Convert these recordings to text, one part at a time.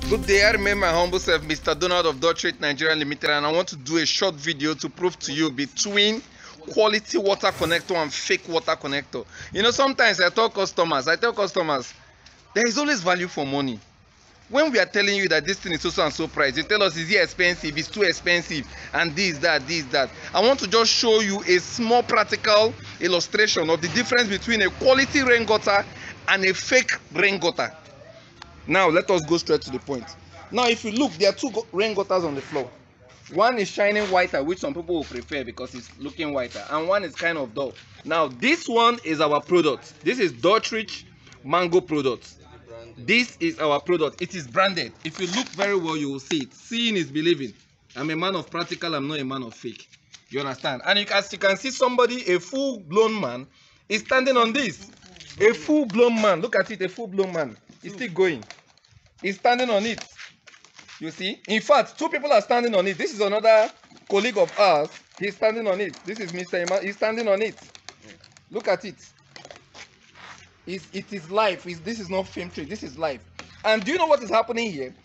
Good day, I remain my humble self, Mr. Donald of Dutch Trade Nigeria Limited, and I want to do a short video to prove to you between quality water connector and fake water connector. You know, sometimes I tell customers, there is always value for money. When we are telling you that this thing is so and so price, you tell us, is it expensive, it's too expensive, and this, that. I want to just show you a small practical illustration of the difference between a quality rain gutter and a fake rain gutter. Now let us go straight to the point. Now if you look, there are two rain gutters on the floor. One is shining whiter, which some people will prefer because it's looking whiter, and one is kind of dull. Now this one is our product. This is Dutchrich Mango product. This is our product. It is branded. If you look very well, you will see it. Seeing is believing. I'm a man of practical, I'm not a man of fake. You understand? And as you can see, somebody, a full-blown man, is standing on this. A full-blown man. Look at it, a full-blown man. He's still going. He's standing on it. You see? In fact, two people are standing on it. This is another colleague of ours. He's standing on it. This is Mr. Iman. He's standing on it. Look at it. It is live. This is not film trick. This is live. And do you know what is happening here?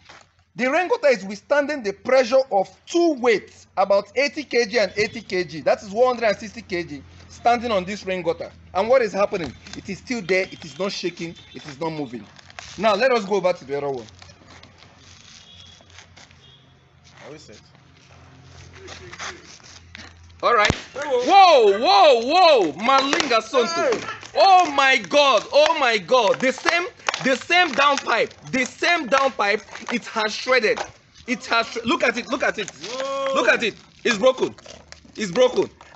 The rain gutter is withstanding the pressure of two weights, about 80 kg and 80 kg. That is 160 kg standing on this rain gutter. And what is happening? It is still there. It is not shaking. It is not moving. Now let us go back to the other one. How is it? All right. Whoa! Malinga Sonto. Hey. Oh my God! The same downpipe. The same downpipe. It has shredded. It has. Look at it. Whoa. Look at it. It's broken.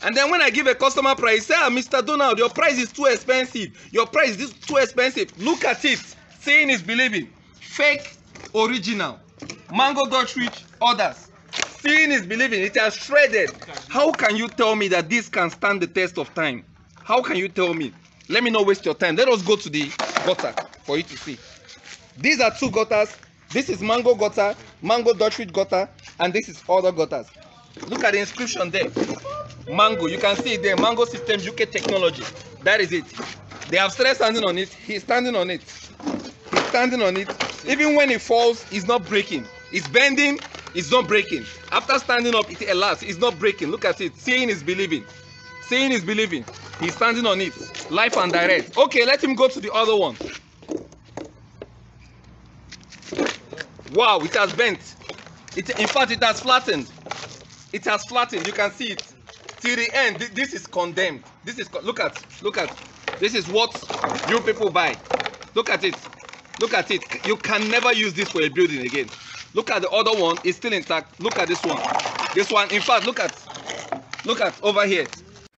And then when I give a customer price, say, Mr. Donald, your price is too expensive. Your price is too expensive. Look at it. Seeing is believing. Fake, original. Mango Dutchrich, others. Seeing is believing. It has shredded. How can you tell me that this can stand the test of time? How can you tell me? Let me not waste your time. Let us go to the gutter for you to see. These are two gutters. This is Mango gutter, Mango Dutchrich gutter, and this is other gutters. Look at the inscription there. Mango. You can see it there. Mango Systems UK Technology. That is it. They have started standing on it. He's standing on it. He's standing on it. Even when it falls, it's not breaking. It's bending. It's not breaking. After standing up, it elapses. It's not breaking. Look at it. Seeing is believing. Seeing is believing. He's standing on it. Live and direct. Okay, let him go to the other one. Wow, it has bent. In fact, it has flattened. It has flattened. You can see it. Till the end, this is condemned. This is, look at. This is what you people buy. Look at it. You can never use this for a building again. Look at the other one. It's still intact. Look at this one. In fact, look at over here.